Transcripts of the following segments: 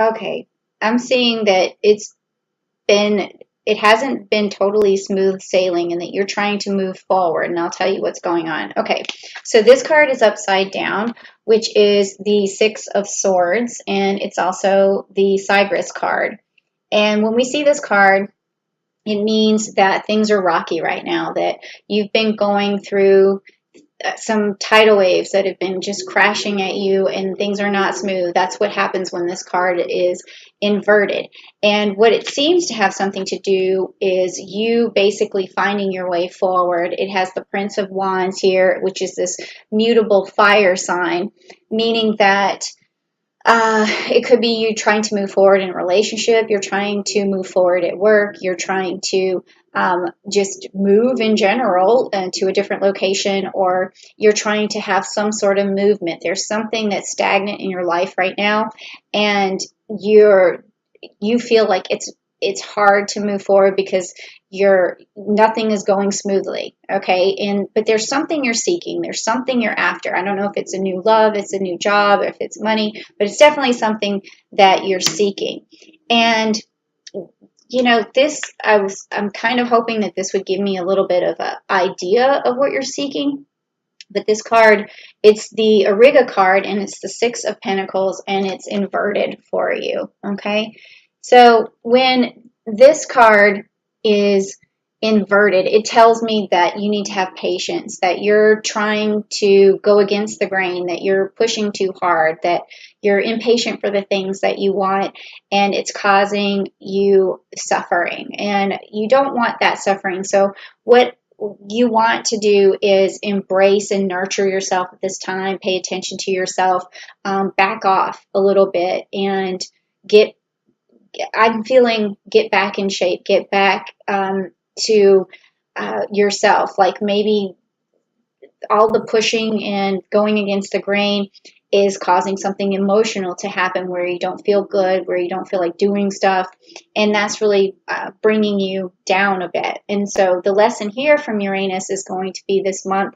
Okay. I'm seeing that been, it hasn't been totally smooth sailing and that you're trying to move forward. And I'll tell you what's going on. Okay. So this card is upside down, which is the Six of Swords, and it's also the Cypress card. And when we see this card, it means that things are rocky right now, that you've been going through some tidal waves that have been just crashing at you and things are not smooth. That's what happens when this card is inverted. And what it seems to have something to do is you basically finding your way forward. It has the Prince of Wands here, which is this mutable fire sign, meaning that it could be you trying to move forward in a relationship, you're trying to move forward at work, you're trying to just move in general to a different location, or you're trying to have some sort of movement. There's something that's stagnant in your life right now, and you feel like it's hard to move forward because you're nothing is going smoothly, okay? And but there's something you're seeking, there's something you're after. I don't know if it's a new love, it's a new job, if it's money, but it's definitely something that you're seeking. And this I'm kind of hoping that this would give me a little bit of an idea of what you're seeking. But this card, it's the Auriga card, and it's the Six of Pentacles, and it's inverted for you, okay? So when this card is inverted, it tells me that you need to have patience, that you're trying to go against the grain, that you're pushing too hard, that you're impatient for the things that you want, and it's causing you suffering. And you don't want that suffering. So what you want to do is embrace and nurture yourself at this time, pay attention to yourself, back off a little bit, and get I'm feeling get back in shape, get back to yourself. Like maybe all the pushing and going against the grain is causing something emotional to happen where you don't feel good, where you don't feel like doing stuff. And that's really bringing you down a bit. And so the lesson here from Uranus is going to be this month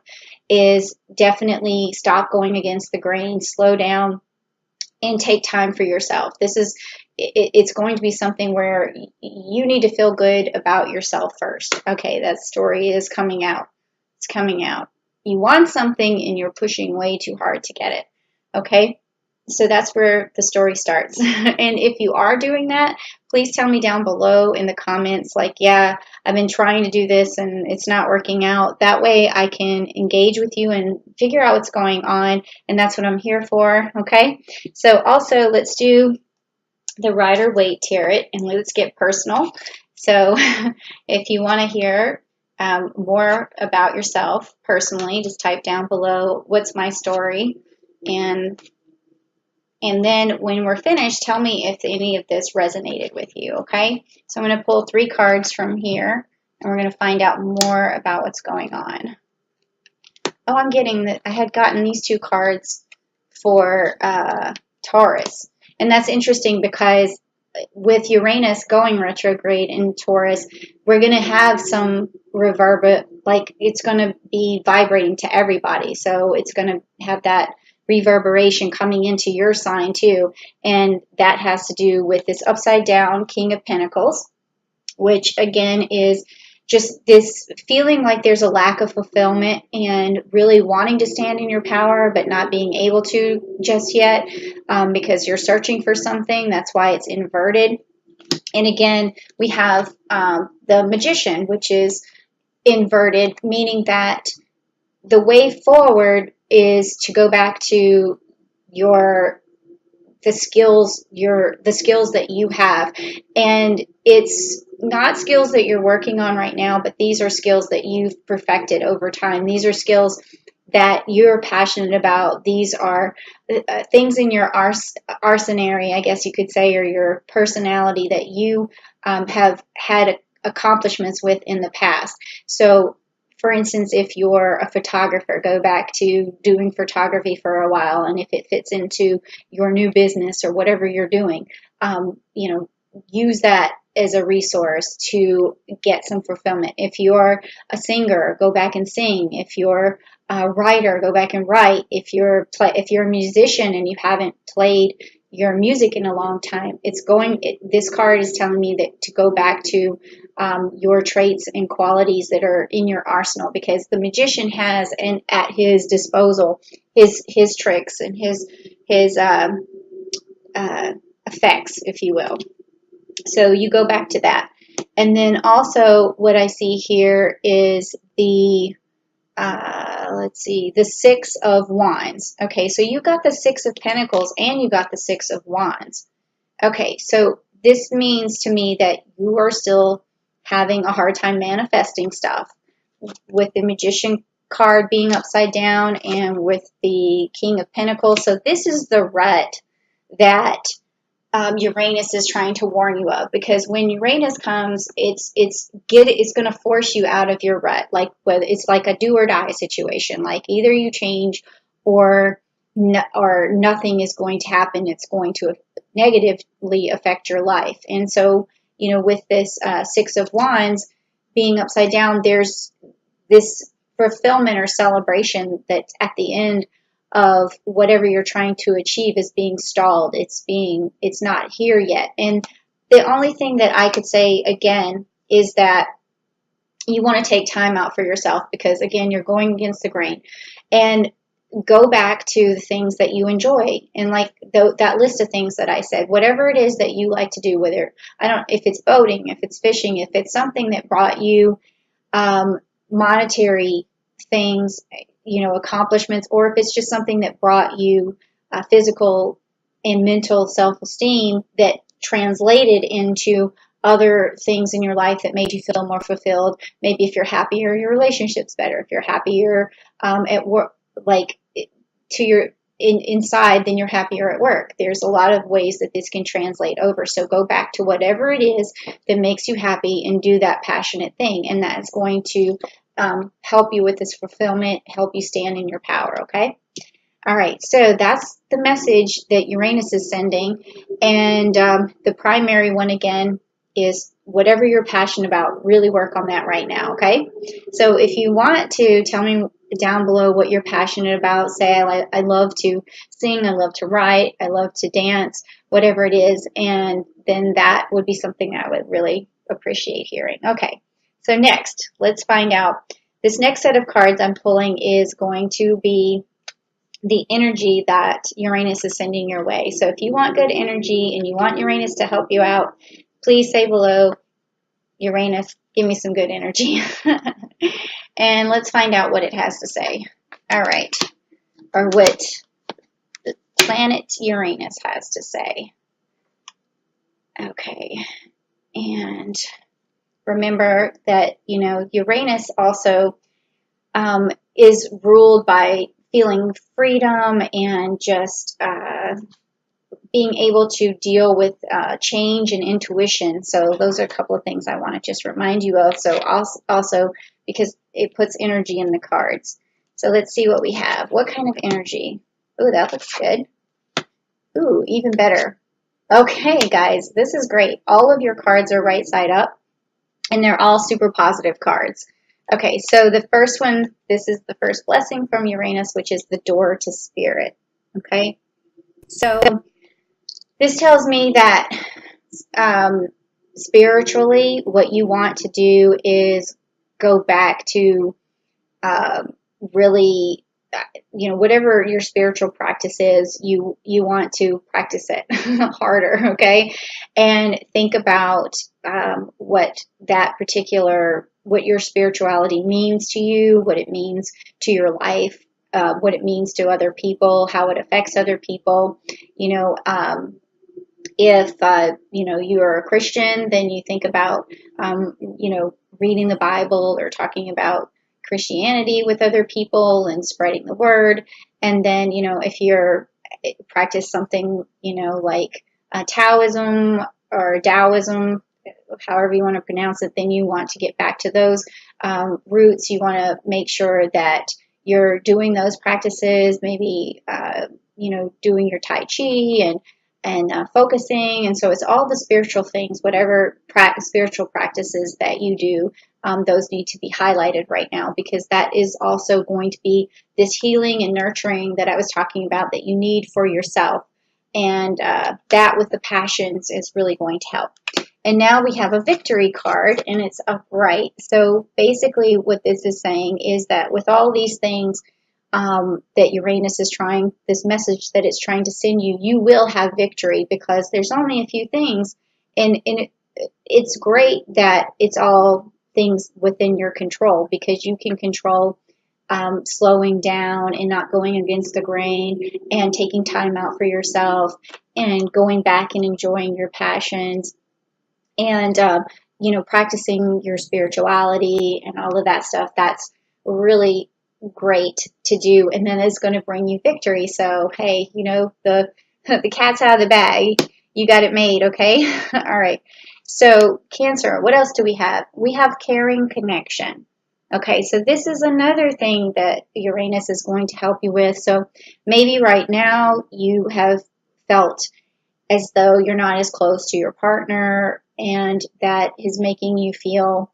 is definitely stop going against the grain, slow down, and take time for yourself. It's going to be something where you need to feel good about yourself first. Okay, that story is coming out. It's coming out. You want something and you're pushing way too hard to get it. Okay? So that's where the story starts. And if you are doing that, please tell me down below in the comments, like, yeah, I've been trying to do this and it's not working out. That way I can engage with you and figure out what's going on. And that's what I'm here for. Okay? So also, let's do the Rider-Waite Tarot, and let's get personal. So if you want to hear more about yourself personally, just type down below, what's my story? And then when we're finished, tell me if any of this resonated with you, okay? So I'm going to pull 3 cards from here, and we're going to find out more about what's going on. Oh, I'm getting that. I had gotten these 2 cards for Taurus. And that's interesting because with Uranus going retrograde in Taurus, we're going to have some like it's going to be vibrating to everybody. So it's going to have that reverberation coming into your sign too. And that has to do with this upside down King of Pentacles, which again is just this feeling like there's a lack of fulfillment and really wanting to stand in your power but not being able to just yet, because you're searching for something. That's why it's inverted. And again, we have the Magician, which is inverted, meaning that the way forward is to go back to the skills that you have, and it's not skills that you're working on right now, but these are skills that you've perfected over time. These are skills that you're passionate about. These are things in your arsenary, I guess you could say, or your personality that you have had accomplishments with in the past. So for instance, if you're a photographer, go back to doing photography for a while, and if it fits into your new business or whatever you're doing, use that as a resource to get some fulfillment. If you're a singer, go back and sing. If you're a writer, go back and write. If you're a musician and you haven't played your music in a long time. This card is telling me that to go back to your traits and qualities that are in your arsenal, because the magician has at his disposal his tricks and his effects, if you will. So you go back to that. And then also what I see here is the let's see, the Six of Wands. Okay, so you got the Six of Pentacles and you got the Six of Wands. Okay, so this means to me that you are still having a hard time manifesting stuff, with the Magician card being upside down and with the King of Pentacles. So this is the rut that Uranus is trying to warn you of, because when Uranus comes, it's going to force you out of your rut. Like, whether it's like a do or die situation, like either you change or nothing is going to happen. It's going to negatively affect your life. And so, with this Six of Wands being upside down, there's this fulfillment or celebration that's at the end of whatever you're trying to achieve is being stalled. It's not here yet. And the only thing that I could say again is that you want to take time out for yourself, because again, you're going against the grain, and go back to the things that you enjoy. And like that list of things that I said, whatever it is that you like to do, whether if it's boating, if it's fishing, if it's something that brought you monetary things, accomplishments, or if it's just something that brought you physical and mental self-esteem that translated into other things in your life that made you feel more fulfilled. Maybe if you're happier, your relationship's better. If you're happier at work, like to your inside, then you're happier at work. There's a lot of ways that this can translate over. So go back to whatever it is that makes you happy and do that passionate thing, and that's going to help you with this fulfillment, help you stand in your power, okay? All right, so that's the message that Uranus is sending. And the primary one, again, is whatever you're passionate about, really work on that right now, okay? So if you want to tell me down below what you're passionate about, say, I love to sing, I love to write, I love to dance, whatever it is, and then that would be something I would really appreciate hearing. Okay. So next, let's find out. This next set of cards I'm pulling is going to be the energy that Uranus is sending your way. So if you want good energy and you want Uranus to help you out, please say below, Uranus, give me some good energy. And let's find out what it has to say. All right. Or what the planet Uranus has to say. Okay. And remember that, Uranus also is ruled by feeling freedom and just being able to deal with change and intuition. So those are a couple of things I want to just remind you of. So also because it puts energy in the cards. So let's see what we have. What kind of energy? Ooh, that looks good. Ooh, even better. Okay, guys, this is great. All of your cards are right side up, and they're all super positive cards. Okay, so the first one, this is the first blessing from Uranus, which is the door to spirit. Okay, so this tells me that spiritually, what you want to do is go back to really, whatever your spiritual practice is, you want to practice it harder, okay? And think about what your spirituality means to you, what it means to your life, what it means to other people, how it affects other people. If you're a Christian, then you think about reading the Bible or talking about Christianity with other people and spreading the word. And then if you're practice something like Taoism or Taoism, however you want to pronounce it, then you want to get back to those roots. You want to make sure that you're doing those practices, maybe doing your Tai Chi and focusing. And so it's all the spiritual things, whatever spiritual practices that you do, those need to be highlighted right now, because that is also going to be this healing and nurturing that I was talking about that you need for yourself. And that with the passions is really going to help. And now we have a victory card, and it's upright. So basically what this is saying is that with all these things that Uranus is trying, this message that it's trying to send you, you will have victory, because there's only a few things. And it's great that it's all things within your control, because you can control slowing down and not going against the grain, and taking time out for yourself, and going back and enjoying your passions, and practicing your spirituality and all of that stuff. That's really great to do, and then it's going to bring you victory. So hey, the the cat's out of the bag. You got it made, okay? All right. So Cancer, what else do we have? We have caring connection. Okay, so this is another thing that Uranus is going to help you with. So maybe right now you have felt as though you're not as close to your partner, and that is making you feel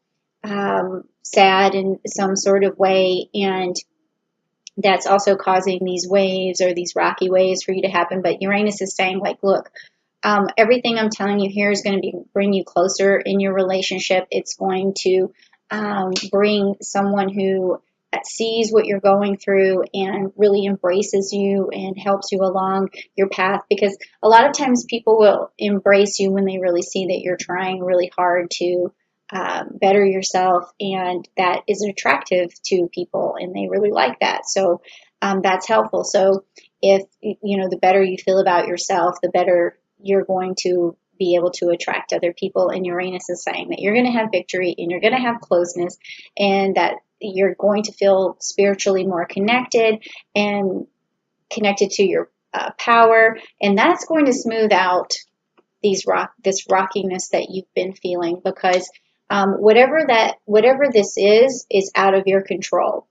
sad in some sort of way, and that's also causing these waves, or these rocky waves, for you to happen. But Uranus is saying, like, look, everything I'm telling you here is going to bring you closer in your relationship. It's going to bring someone who sees what you're going through and really embraces you and helps you along your path. Because a lot of times people will embrace you when they really see that you're trying really hard to better yourself, and that is attractive to people, and they really like that. So that's helpful. So if the better you feel about yourself, the better you're going to be able to attract other people. And Uranus is saying that you're going to have victory, and you're going to have closeness, and that you're going to feel spiritually more connected, and connected to your power, and that's going to smooth out this rockiness that you've been feeling, because whatever this is out of your control.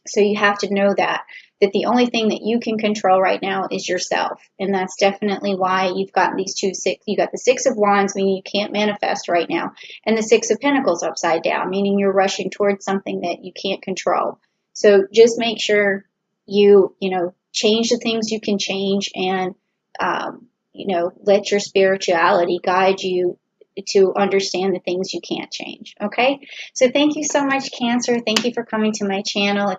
So you have to know that the only thing that you can control right now is yourself. And that's definitely why you've got these you got the Six of Wands, meaning you can't manifest right now, and the Six of Pentacles upside down, meaning you're rushing towards something that you can't control. So just make sure you change the things you can change, and let your spirituality guide you to understand the things you can't change. Okay? So thank you so much, Cancer. Thank you for coming to my channel.